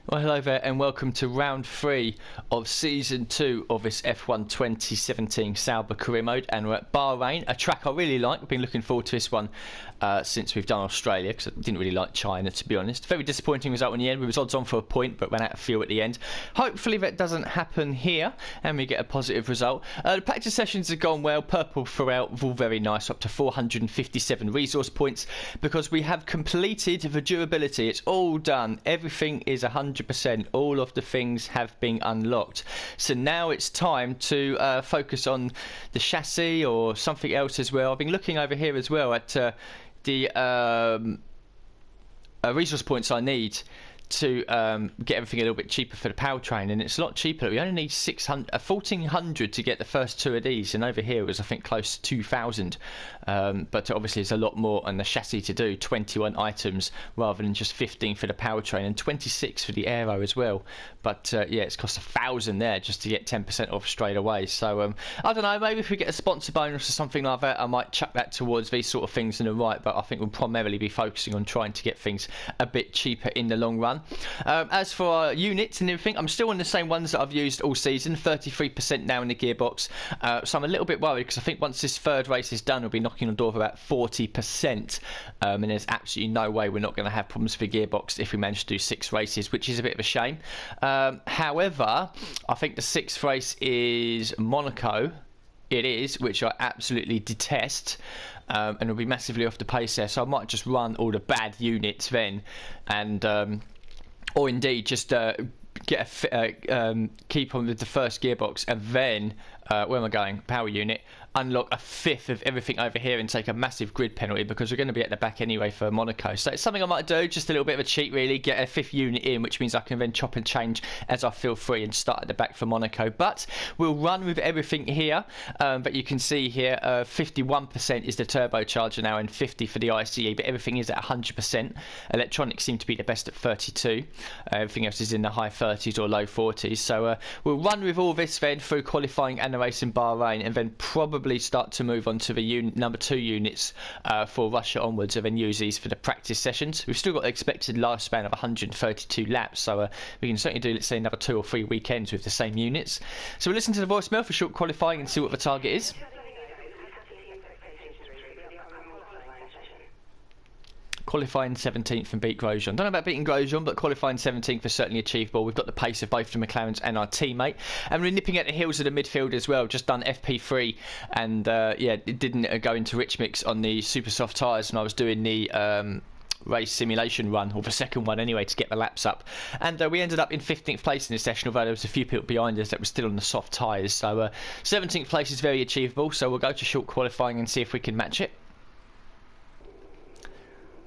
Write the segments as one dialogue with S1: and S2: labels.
S1: Well, hello there and welcome to round 3 of season 2 of this F1 2017 Sauber career mode, and we're at Bahrain, a track I really like. I've been looking forward to this one since we've done Australia, because I didn't really like China, to be honest. Very disappointing result in the end. We was odds on for a point but ran out of fuel at the end. Hopefully that doesn't happen here and we get a positive result. The practice sessions have gone well, purple throughout, all very nice, up to 457 resource points because we have completed the durability. It's all done, everything is 100%, all of the things have been unlocked. So now it's time to focus on the chassis or something else as well. I've been looking over here as well at the resource points I need to get everything a little bit cheaper for the powertrain, and it's a lot cheaper. We only need 1,400 to get the first two of these, and over here it was I think close to 2,000, but obviously there's a lot more on the chassis to do. 21 items rather than just 15 for the powertrain and 26 for the aero as well, but yeah, it's cost 1,000 there just to get 10% off straight away. So I don't know, maybe if we get a sponsor bonus or something like that, I might chuck that towards these sort of things in the right, but I think we'll primarily be focusing on trying to get things a bit cheaper in the long run. As for our units and everything, I'm still on the same ones that I've used all season, 33% now in the gearbox, so I'm a little bit worried because I think once this third race is done we'll be knocking on the door of about 40%, and there's absolutely no way we're not going to have problems for gearbox if we manage to do 6 races, which is a bit of a shame. However, I think the 6th race is Monaco. It is, which I absolutely detest, and it'll be massively off the pace there, so I might just run all the bad units then, and or indeed just get a keep on with the first gearbox, and then where am I going? Power unit. Unlock a 5th of everything over here and take a massive grid penalty because we're going to be at the back anyway for Monaco. So it's something I might do, just a little bit of a cheat really, get a 5th unit in, which means I can then chop and change as I feel free and start at the back for Monaco. But we'll run with everything here, but you can see here 51% is the turbocharger now and 50 for the ICE, but everything is at 100%. Electronics seem to be the best at 32. Everything else is in the high 30s or low 40s. So we'll run with all this then through qualifying and the race in Bahrain, and then probably start to move on to the number 2 units for Russia onwards, and then use these for the practice sessions. We've still got the expected lifespan of 132 laps, so we can certainly do, let's say, another 2 or 3 weekends with the same units. So we'll listen to the voicemail for short qualifying and see what the target is. Qualifying 17th and beat Grosjean. Don't know about beating Grosjean, but qualifying 17th is certainly achievable. We've got the pace of both the McLarens and our teammate, and we're nipping at the heels of the midfield as well. Just done FP3, and yeah, it didn't go into rich mix on the super soft tyres when I was doing the race simulation run, or the second one anyway, to get the laps up, and we ended up in 15th place in this session, although there was a few people behind us that were still on the soft tyres. So 17th place is very achievable, so we'll go to short qualifying and see if we can match it.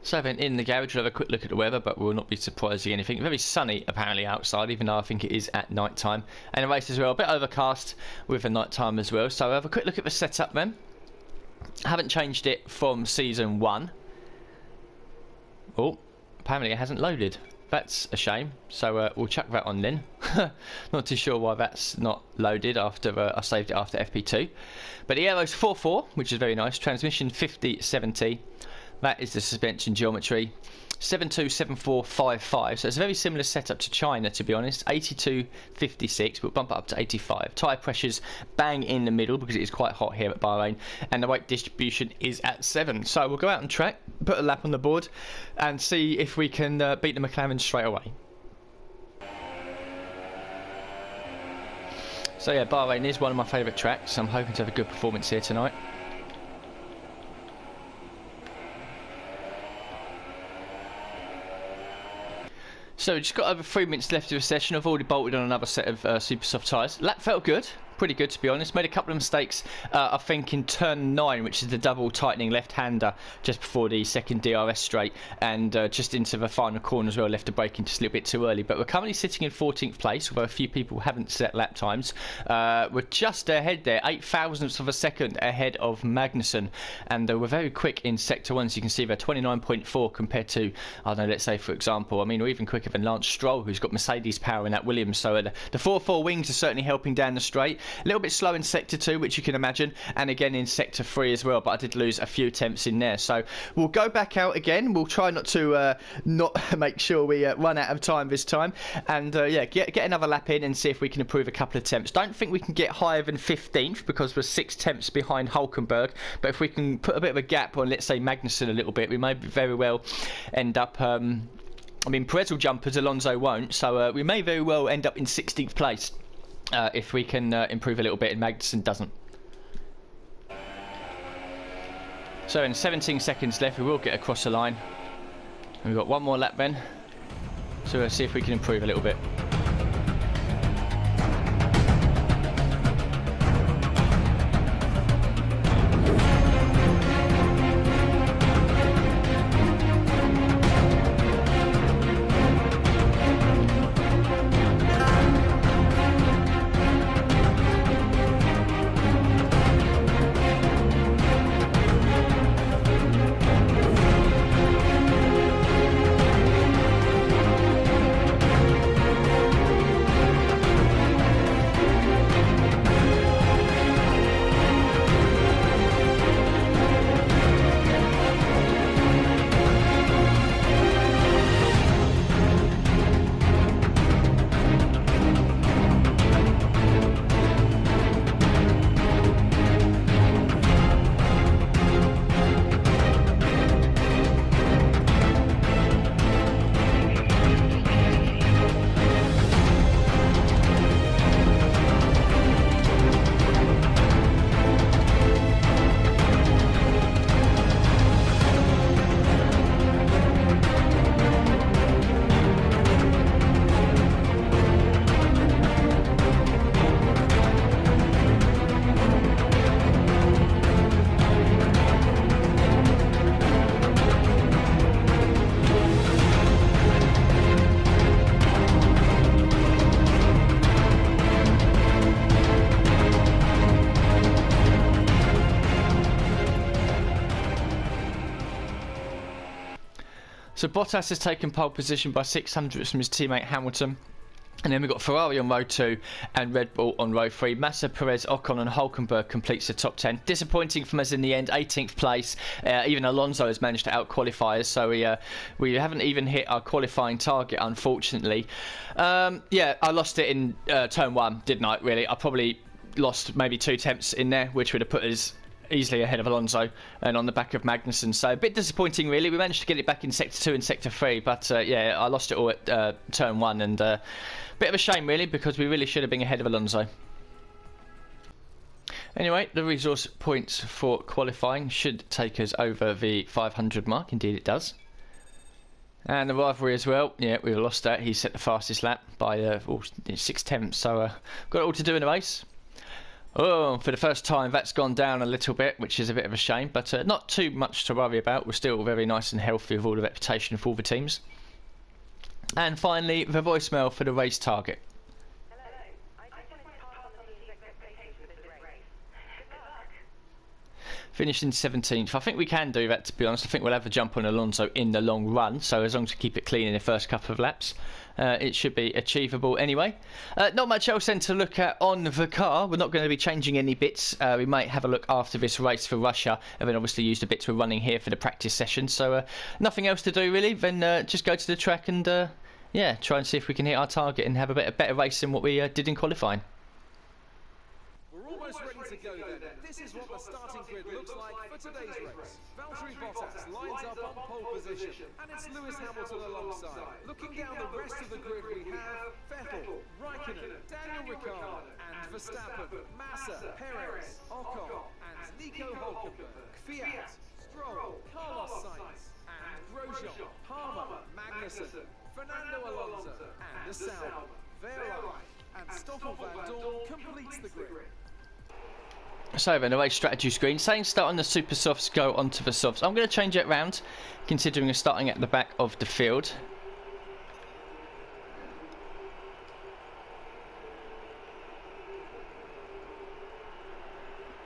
S1: So then in the garage we'll have a quick look at the weather, but we'll not be surprising anything. Very sunny apparently outside, even though I think it is at night time. And the race as well, a bit overcast with the night time as well. So we'll have a quick look at the setup then. I haven't changed it from season 1. Oh, apparently it hasn't loaded. That's a shame, so we'll chuck that on then. Not too sure why that's not loaded after I saved it after FP2. But the aero's 4.4, which is very nice. Transmission 50/70. That is the suspension geometry. 727455, so it's a very similar setup to China, to be honest. 8256, we'll bump it up to 85. Tyre pressures bang in the middle because it is quite hot here at Bahrain, and the weight distribution is at 7. So we'll go out on track, put a lap on the board, and see if we can beat the McLaren straight away. So yeah, Bahrain is one of my favourite tracks, so I'm hoping to have a good performance here tonight. So we've just got over 3 minutes left of the session. I've already bolted on another set of super soft tyres. Lap felt good. Pretty good, to be honest. Made a couple of mistakes, I think, in turn 9, which is the double tightening left-hander just before the second DRS straight, and just into the final corner as well. Left the braking just a little bit too early. But we're currently sitting in 14th place, although a few people haven't set lap times. We're just ahead there, 8 thousandths of a second ahead of Magnussen, and we're very quick in sector 1. So you can see they're 29.4 compared to, I don't know, let's say for example, I mean, we're even quicker than Lance Stroll, who's got Mercedes power in that Williams. So the 4.4 wings are certainly helping down the straight. A little bit slow in Sector 2, which you can imagine, and again in Sector 3 as well, but I did lose a few attempts in there. So we'll go back out again. We'll try not to not make sure we run out of time this time, and yeah, get another lap in and see if we can improve a couple of attempts. Don't think we can get higher than 15th because we're 6 attempts behind Hulkenberg, but if we can put a bit of a gap on, let's say, Magnussen a little bit, we may very well end up I mean, Perez will jump us, Alonso won't, so we may very well end up in 16th place if we can improve a little bit and Magnussen doesn't. So in 17 seconds left, we will get across the line. And we've got one more lap then, so we'll see if we can improve a little bit. So Bottas has taken pole position by 600 from his teammate Hamilton. And then we've got Ferrari on row 2 and Red Bull on row 3. Massa, Perez, Ocon and Hulkenberg completes the top 10. Disappointing from us in the end, 18th place. Even Alonso has managed to out-qualify us, so we haven't even hit our qualifying target, unfortunately. Yeah, I lost it in turn 1, didn't I, really? I probably lost maybe 2 attempts in there, which would have put us easily ahead of Alonso and on the back of Magnussen, so a bit disappointing really. We managed to get it back in Sector 2 and Sector 3, but yeah, I lost it all at turn 1, and bit of a shame really, because we really should have been ahead of Alonso. Anyway, the resource points for qualifying should take us over the 500 mark, indeed it does. And the rivalry as well, yeah, we've lost that. He set the fastest lap by 6 tenths, so got it all to do in the race. Oh, for the first time that's gone down a little bit, which is a bit of a shame, but not too much to worry about. We're still very nice and healthy with all the reputation for all the teams. And finally, the voicemail for the race target.
S2: Hello. I just wanted to pass on the team's expectations for this race. Good luck.
S1: Finishing 17th. I think we can do that, to be honest. I think we'll have a jump on Alonso in the long run, so as long as we keep it clean in the first couple of laps, it should be achievable anyway. Not much else then to look at on the car. We're not going to be changing any bits. We might have a look after this race for Russia, and then obviously use the bits we're running here for the practice session. So nothing else to do really, then just go to the track and yeah, try and see if we can hit our target and have a better race than what we did in qualifying.
S3: We're almost ready to go then. This is what the starting grid looks like for today's race. Valtteri Bottas lines up on pole position, and it's Lewis Hamilton alongside. Looking down the rest of the grid, we have Vettel, Raikkonen, Daniel Ricciardo, and Verstappen, Massa, Perez, Ocon, and Nico Hulkenberg, Fiat, Stroll, Carlos Sainz, and Grosjean, Palmer, Magnussen, Fernando Alonso, and the Sauber, Verlaine, and Stoffel Van Dorn completes the grid.
S1: So then, the race strategy screen saying start on the super softs, go onto the softs. I'm going to change it around, considering we're starting at the back of the field.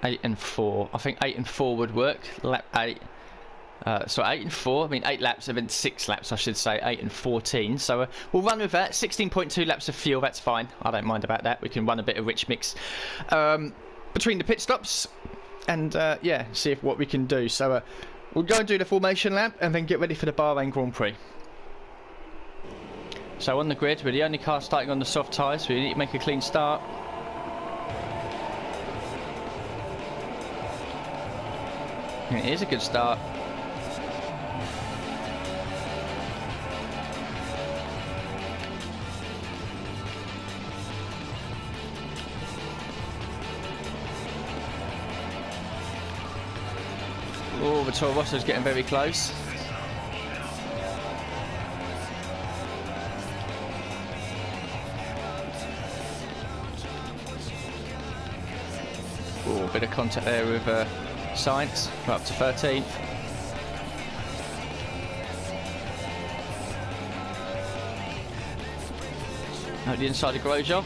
S1: (8 and 4). I think 8 and 4 would work. Lap 8. So 8 and 4. I mean 8 laps. I've been 6 laps, I should say. 8 and 14. So we'll run with that. 16.2 laps of fuel. That's fine. I don't mind about that. We can run a bit of rich mix between the pit stops, and yeah, see what we can do. So we'll go and do the formation lap, and then get ready for the Bahrain Grand Prix. So on the grid, we're the only car starting on the soft tyres, so we need to make a clean start. And it is a good start. Oh, the Toro Rosso's getting very close. Oh, a bit of contact there with Sainz. We're up to 13th. Out the inside of Grosjean.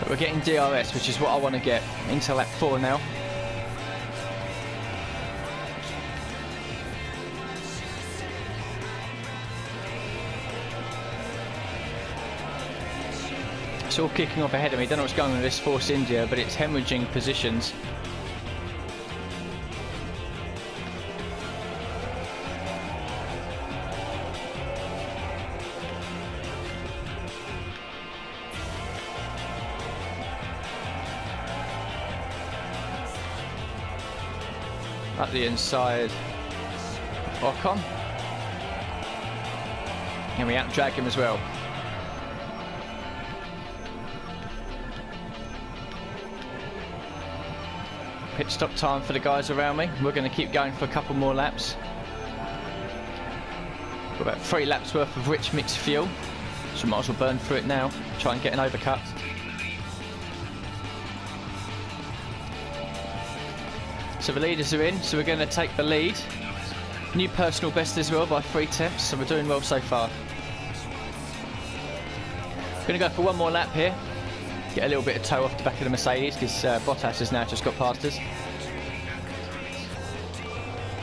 S1: We're getting DRS, which is what I want to get into lap 4 now. It's all kicking off ahead of me. Don't know what's going on with this Force India, but it's hemorrhaging positions. Up the inside, Ocon, and we out-drag him as well. Pit stop time for the guys around me. We're going to keep going for a couple more laps. Got about 3 laps worth of rich mixed fuel, so might as well burn through it now, try and get an overcut. So the leaders are in, so we're going to take the lead. New personal best as well by 3 tenths, so we're doing well so far. Going to go for one more lap here. Get a little bit of toe off the back of the Mercedes, because Bottas has now just got past us.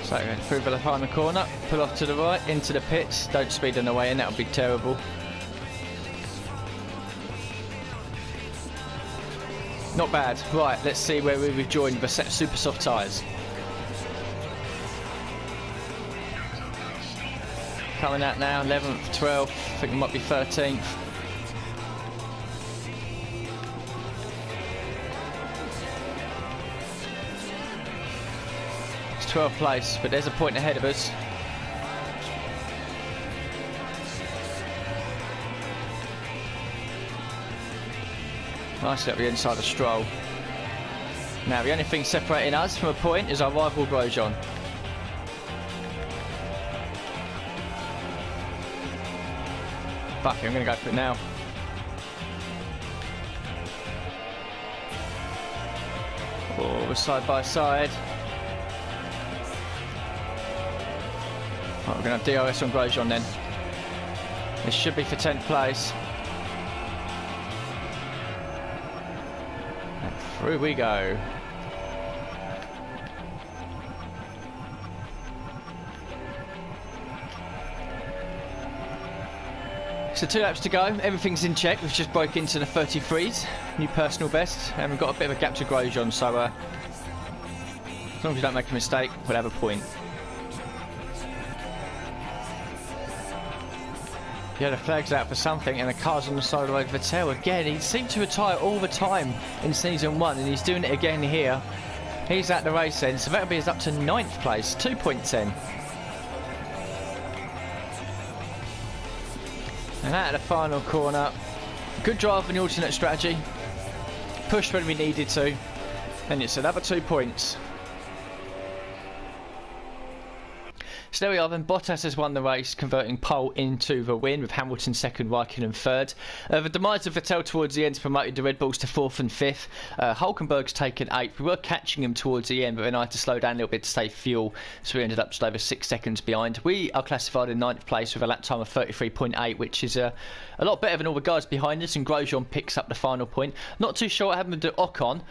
S1: So through the final corner, pull off to the right, into the pits. Don't speed on the way in, that would be terrible. Not bad. Right, let's see where we've joined the set of super soft tyres. Coming out now, 11th, 12th, I think it might be 13th. It's 12th place, but there's a point ahead of us. Nicely up the inside of Stroll. Now the only thing separating us from a point is our rival Grosjean. Fuck it, I'm going to go for it now. Oh, we're side by side. Right, we're going to have DRS on Grosjean then. This should be for 10th place. Through we go. So 2 laps to go, everything's in check. We've just broke into the 33s, new personal best, and we've got a bit of a gap to Grosjean, so as long as we don't make a mistake, we'll have a point. Yeah, the flag's out for something, and the car's on the side of the road. Vettel again. He seemed to retire all the time in season 1, and he's doing it again here. He's at the race end, so that'll be us up to 9th place, 2.10. And out of the final corner, good drive on the alternate strategy. Pushed when we needed to, and it's another 2 points. So there we are then. Bottas has won the race, converting pole into the win, with Hamilton second, Raikkonen third. The demise of Vettel towards the end promoted the Red Bulls to fourth and fifth. Hulkenberg's taken eighth. We were catching him towards the end, but then I had to slow down a little bit to save fuel, so we ended up just over 6 seconds behind. We are classified in ninth place with a lap time of 33.8, which is a lot better than all the guys behind us, and Grosjean picks up the final point. Not too sure what happened to Ocon.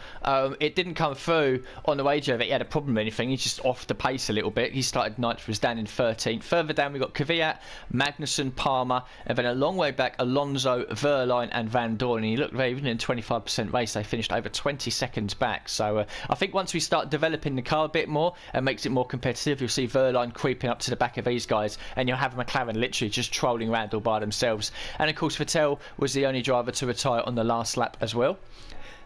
S1: It didn't come through on the radio that he had a problem or anything. He's just off the pace a little bit. He started ninth, was down in 13th. Further down we got Kvyat, Magnussen, Palmer, and then a long way back Alonso, Verline and Van Dorn. And you look there, even in a 25% race, they finished over 20 seconds back. So I think once we start developing the car a bit more and makes it more competitive, you'll see Verline creeping up to the back of these guys, and you'll have McLaren literally just trolling around all by themselves. And of course Vettel was the only driver to retire on the last lap as well.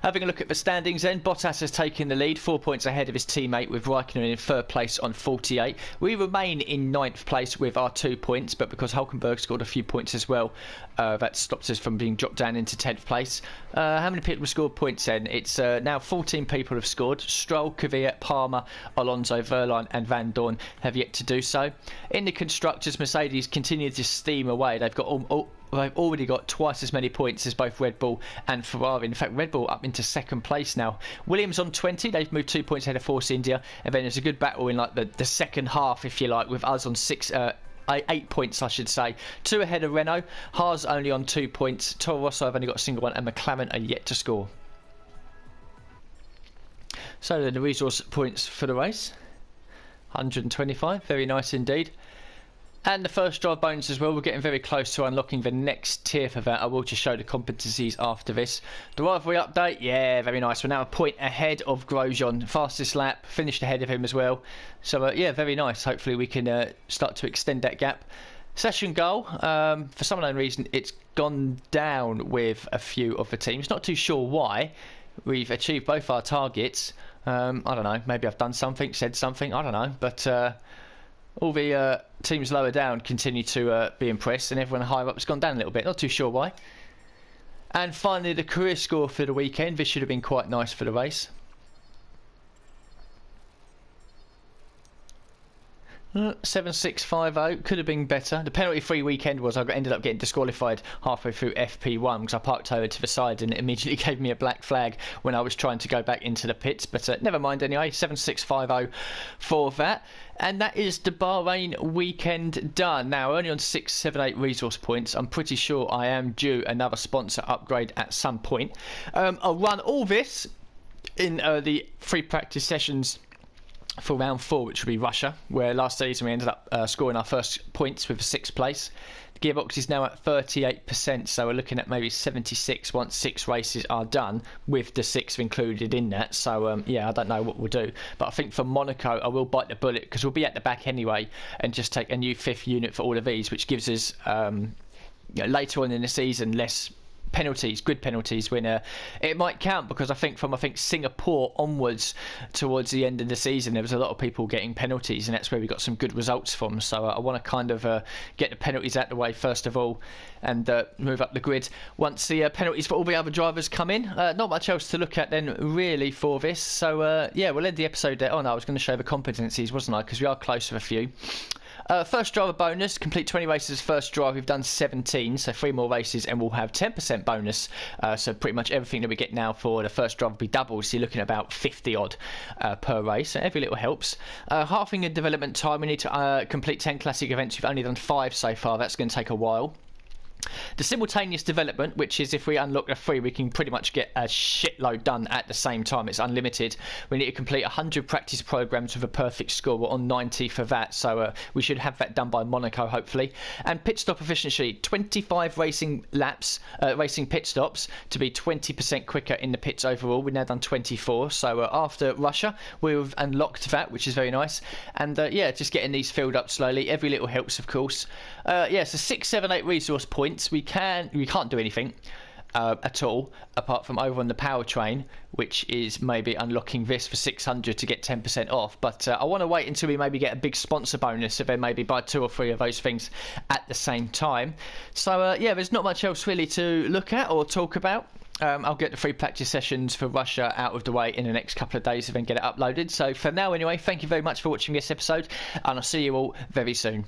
S1: Having a look at the standings then, Bottas has taken the lead, 4 points ahead of his teammate, with Raikkonen in third place on 48. We remain in ninth place with our 2 points, but because Hulkenberg scored a few points as well, that stops us from being dropped down into 10th place. How many people have scored points then? It's now 14 people have scored. Stroll, Kvyat, Palmer, Alonso, Verline and Van Dorn have yet to do so. In the constructors, Mercedes continue to steam away. They've already got twice as many points as both Red Bull and Ferrari. In fact, Red Bull up into second place now. Williams on 20. They've moved 2 points ahead of Force India. And then there's a good battle in like the second half, if you like, with us on 8 points, I should say. 2 ahead of Renault. Haas only on 2 points. Toro Rosso have only got a single one. And McLaren are yet to score. So then the resource points for the race. 125. Very nice indeed. And the first drive bonus as well. We're getting very close to unlocking the next tier for that. I will just show the competencies after this. The rivalry update, yeah, very nice. We're now a point ahead of Grosjean. Fastest lap, finished ahead of him as well. So yeah, very nice. Hopefully we can start to extend that gap. Session goal, for some unknown reason, it's gone down with a few of the teams. Not too sure why. We've achieved both our targets. I don't know, maybe I've done something, said something, I don't know. But all the teams lower down continue to be impressed, and everyone higher up has gone down a little bit. Not too sure why. And finally, the career score for the weekend. This should have been quite nice for the race. 7650 could have been better. The penalty-free weekend was I ended up getting disqualified halfway through FP1 because I parked over to the side and it immediately gave me a black flag when I was trying to go back into the pits. But never mind anyway. 7650 for that. And that is the Bahrain weekend done. Now, only on 678 resource points. I'm pretty sure I am due another sponsor upgrade at some point. I'll run all this in the free practice sessions for round 4, which will be Russia, where last season we ended up scoring our first points with a 6th place. The gearbox is now at 38%, so we're looking at maybe 76 once 6 races are done, with the 6th included in that. So yeah, I don't know what we'll do, but I think for Monaco I will bite the bullet because we'll be at the back anyway, and just take a new 5th unit for all of these, which gives us later on in the season less penalties, grid penalties, when it might count, because I think from Singapore onwards towards the end of the season there was a lot of people getting penalties, and that's where we got some good results from. So I want to kind of get the penalties out the way first of all, and move up the grid once the penalties for all the other drivers come in. Not much else to look at then really for this, so yeah, we'll end the episode there. Oh no, I was going to show the competencies, wasn't I, because we are close with a few. First driver bonus, complete 20 races first drive. We've done 17, so 3 more races and we'll have 10% bonus. So pretty much everything that we get now for the first drive will be double, so you're looking at about 50 odd per race, so every little helps. Halving in development time, we need to complete 10 classic events. We've only done 5 so far, that's going to take a while. The simultaneous development, which is if we unlock the 3, we can pretty much get a shitload done at the same time. It's unlimited. We need to complete 100 practice programs with a perfect score. We're on 90 for that, so we should have that done by Monaco hopefully. And pit stop efficiency, 25 racing laps, racing pit stops to be 20% quicker in the pits overall. We've now done 24, so after Russia we've unlocked that, which is very nice. And yeah, just getting these filled up slowly. Every little helps, of course. Yeah, so 6, 7, 8 resource points. We can't do anything at all apart from over on the powertrain, which is maybe unlocking this for 600 to get 10% off. But I want to wait until we maybe get a big sponsor bonus, so then maybe buy 2 or 3 of those things at the same time. So yeah, there's not much else really to look at or talk about. I'll get the free practice sessions for Russia out of the way in the next couple of days and then get it uploaded. So for now anyway, thank you very much for watching this episode, and I'll see you all very soon.